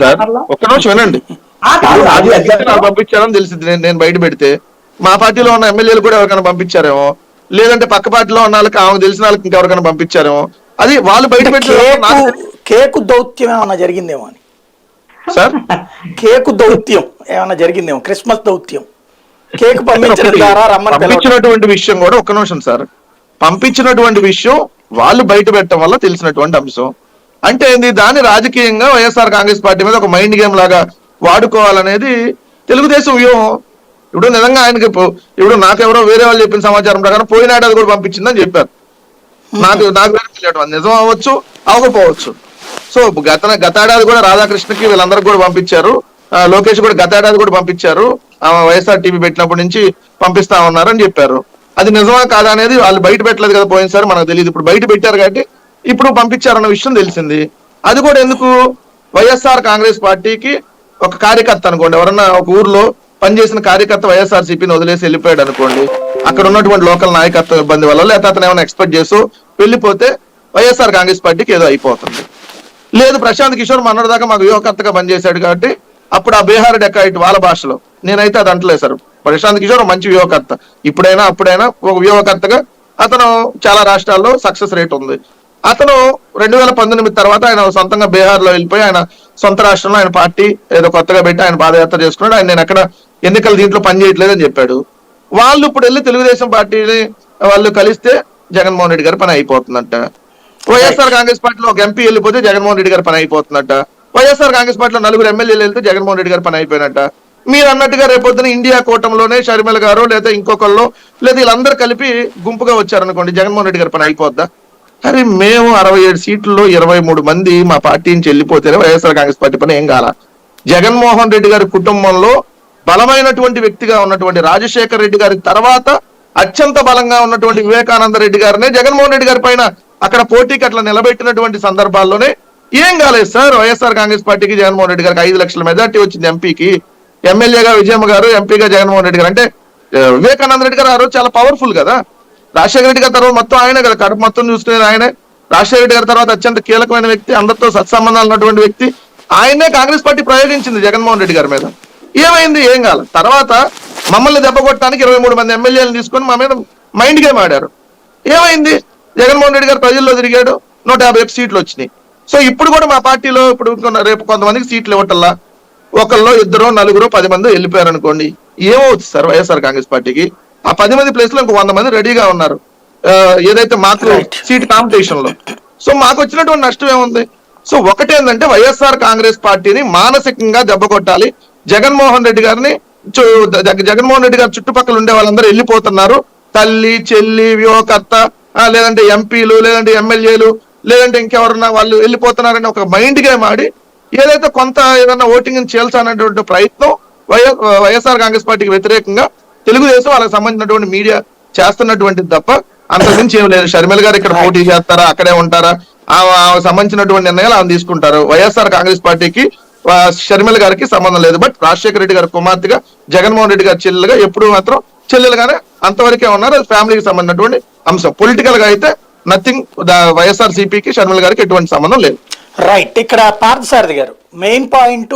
Sir ఒక్క నిమిషం వినండి. నాకు పంపించారని తెలిసింది, నేను బయట పెడితే మా పార్టీలో ఉన్న ఎమ్మెల్యేలు కూడా ఎవరికైనా పంపించారేమో, లేదంటే పక్క పార్టీలో ఉన్న వాళ్ళకి ఆమెకు తెలిసిన వాళ్ళకి ఇంకెవరికైనా పంపించారేమో. అది వాళ్ళు బయట పెట్టారు. కేకు దౌత్యం ఏమన్నా జరిగిందేమో అని సార్, కేకు దౌత్యం ఏమన్నా జరిగిందేమో, క్రిస్మస్ దౌత్యం కేక్ పంపించడం ద్వారా పంపించినటువంటి విషయం కూడా ఒక్క నిమిషం సార్, పంపించినటువంటి విషయం వాళ్ళు బయట పెట్టడం వల్ల తెలిసినటువంటి అంశం. అంటే ఏంది, దాన్ని రాజకీయంగా వైఎస్ఆర్ కాంగ్రెస్ పార్టీ మీద ఒక మైండ్ గేమ్ లాగా వాడుకోవాలనేది తెలుగుదేశం వ్యూహం. ఇప్పుడు నిజంగా ఆయనకి ఇప్పుడు నాకెవరో వేరే వాళ్ళు చెప్పిన సమాచారం ప్రకారం పోయిన ఏడాది కూడా పంపించిందని చెప్పారు. నాకు నిజం అవ్వచ్చు, అవ్వకపోవచ్చు. సో గతేడాది కూడా రాధాకృష్ణకి వీళ్ళందరికి కూడా పంపించారు, లోకేష్ కూడా గతేడాది కూడా పంపించారు, వైఎస్ఆర్ టీవీ పెట్టినప్పటి నుంచి పంపిస్తా ఉన్నారని చెప్పారు. అది నిజమా కాదా అనేది వాళ్ళు బయట పెట్టలేదు కదా పోయినసారి, మనకు తెలియదు. ఇప్పుడు బయట పెట్టారు కాబట్టి ఇప్పుడు పంపించారన్న విషయం తెలిసింది. అది కూడా ఎందుకు, వైఎస్ఆర్ కాంగ్రెస్ పార్టీకి ఒక కార్యకర్త అనుకోండి, ఎవరన్నా ఒక ఊర్లో పనిచేసిన కార్యకర్త వైఎస్ఆర్ సిపిని వదిలేసి వెళ్ళిపోయాడు అనుకోండి, అక్కడ ఉన్నటువంటి లోకల్ నాయకత్వం ఇబ్బంది వల్ల, లేకపోతే అతను ఏమైనా ఎక్స్పెక్ట్ చేస్తూ వెళ్ళిపోతే వైఎస్ఆర్ కాంగ్రెస్ పార్టీకి ఏదో అయిపోతుంది. లేదు, ప్రశాంత్ కిషోర్ మొన్నటిదాకా మాకు వ్యూహకర్తగా పనిచేశాడు కాబట్టి అప్పుడు ఆ బీహార్ డెకాయిట్ వాళ్ళ భాషలో, నేనైతే అది అంటలేదు సార్. ప్రశాంత్ కిషోర్ మంచి వ్యూహకర్త, ఇప్పుడైనా అప్పుడైనా ఒక వ్యూహకర్తగా అతను చాలా రాష్ట్రాల్లో సక్సెస్ రేట్ ఉంది. అతను 2019 తర్వాత ఆయన సొంతంగా బీహార్ లో వెళ్ళిపోయి ఆయన సొంత రాష్ట్రంలో ఆయన పార్టీ ఏదో కొత్తగా పెట్టి ఆయన పాదయాత్ర చేసుకున్నాడు. ఆయన నేను ఎక్కడ ఎన్నికల దీంట్లో పని చేయట్లేదని చెప్పాడు. వాళ్ళు ఇప్పుడు వెళ్ళి తెలుగుదేశం పార్టీని వాళ్ళు కలిస్తే జగన్మోహన్ రెడ్డి గారి పని అయిపోతుందంట. వైఎస్ఆర్ కాంగ్రెస్ పార్టీలో ఒక ఎంపీ వెళ్ళిపోతే జగన్మోహన్ రెడ్డి గారి పని అయిపోతుందట. వైఎస్ఆర్ కాంగ్రెస్ పార్టీలో 4 ఎమ్మెల్యేలు వెళ్తే జగన్మోహన్ రెడ్డి గారి పని అయిపోయినట్ట. మీరు అన్నట్టుగా రేపొద్దున ఇండియా కూటమిలోనే షర్మిల గారు లేదా ఇంకొకళ్ళు లేదా వీళ్ళందరూ కలిపి గుంపుగా వచ్చారనుకోండి, జగన్మోహన్ రెడ్డి గారి పని అయిపోద్దా? అరే మేము 67 సీట్లలో 23 మంది మా పార్టీ నుంచి వెళ్ళిపోతేనే వైఎస్ఆర్ కాంగ్రెస్ పార్టీ పని ఏం కాల. జగన్మోహన్ రెడ్డి గారి కుటుంబంలో బలమైనటువంటి వ్యక్తిగా ఉన్నటువంటి రాజశేఖర్ రెడ్డి గారి తర్వాత అత్యంత బలంగా ఉన్నటువంటి వివేకానంద రెడ్డి గారినే జగన్మోహన్ రెడ్డి గారి పైన అక్కడ పోటీకి అట్లా నిలబెట్టినటువంటి సందర్భాల్లోనే ఏం కాలేదు సార్. వైఎస్ఆర్ కాంగ్రెస్ పార్టీకి జగన్మోహన్ రెడ్డి గారికి 5 లక్షల మెజార్టీ వచ్చింది ఎంపీకి. ఎమ్మెల్యేగా విజయమ్మ గారు, ఎంపీగా జగన్మోహన్ రెడ్డి గారు. అంటే వివేకానంద రెడ్డి గారు ఆ రోజు చాలా పవర్ఫుల్ కదా. రాజశేఖర రెడ్డి గారి తర్వాత మొత్తం ఆయనే కదా, కడుపు మొత్తం చూసుకునేది ఆయనే. రాజశేఖర రెడ్డి గారి తర్వాత అత్యంత కీలకమైన వ్యక్తి, అందరితో సత్సంబంధాలు ఉన్నటువంటి వ్యక్తి. ఆయనే కాంగ్రెస్ పార్టీ ప్రయోగించింది జగన్మోహన్ రెడ్డి గారి మీద. ఏమైంది, ఏం కాదు. తర్వాత మమ్మల్ని దెబ్బ కొట్టడానికి 23 మంది ఎమ్మెల్యేలు తీసుకొని మా మీద మైండ్ గేమ్ ఆడారు. ఏమైంది, జగన్మోహన్ రెడ్డి గారు ప్రజల్లో తిరిగాడు, 151 సీట్లు వచ్చినాయి. సో ఇప్పుడు కూడా మా పార్టీలో ఇప్పుడు రేపు కొంతమందికి సీట్లు ఇవ్వటల్లా, ఒకళ్ళు 2 4 10 మంది వెళ్ళిపోయారు అనుకోండి, ఏమవుతుంది సార్ వైఎస్ఆర్ కాంగ్రెస్ పార్టీకి? ఆ 10 మంది ప్లేస్ లో ఇంకో 100 మంది రెడీగా ఉన్నారు ఏదైతే మాకు సీట్ కాంపిటీషన్ లో. సో మాకు వచ్చినటువంటి నష్టం ఏముంది? సో ఒకటేందంటే వైఎస్ఆర్ కాంగ్రెస్ పార్టీని మానసికంగా దెబ్బ కొట్టాలి. జగన్మోహన్ రెడ్డి గారిని జగన్మోహన్ రెడ్డి గారి చుట్టుపక్కల ఉండే వాళ్ళందరూ వెళ్ళిపోతున్నారు, తల్లి చెల్లి వ్యూహకర్త లేదంటే ఎంపీలు లేదంటే ఎమ్మెల్యేలు లేదంటే ఇంకెవరన్నా వాళ్ళు వెళ్ళిపోతున్నారని ఒక మైండ్ గేమ్ ఆడి ఏదైతే కొంత ఏదైనా ఓటింగ్ చేయాల్సినటువంటి ప్రయత్నం వైఎస్ఆర్ కాంగ్రెస్ పార్టీకి వ్యతిరేకంగా తెలుగుదేశం వాళ్ళకి సంబంధించినటువంటి మీడియా చేస్తున్నటువంటిది తప్ప అంతకుమించి ఏం లేదు. షర్మిల గారు ఇక్కడ పోటీ చేస్తారా, అక్కడే ఉంటారా, సంబంధించినటువంటి నిర్ణయాలు ఆమె తీసుకుంటారు. వైఎస్ఆర్ కాంగ్రెస్ పార్టీకి షర్మిల గారికి సంబంధం లేదు. బట్ రాజశేఖర రెడ్డి గారి కుమార్తెగా, జగన్మోహన్ రెడ్డి గారి చెల్లెలుగా ఎప్పుడు మాత్రం చెల్లెలుగానే అంతవరకే ఉన్నారు. అది ఫ్యామిలీకి సంబంధించినటువంటి అంశం. పొలిటికల్ గా అయితే నథింగ్. వైఎస్ఆర్ సిపికి షర్మిల గారికి ఎటువంటి సంబంధం లేదు. రైట్. ఇక్కడ పార్థసారథి గారు మెయిన్ పాయింట్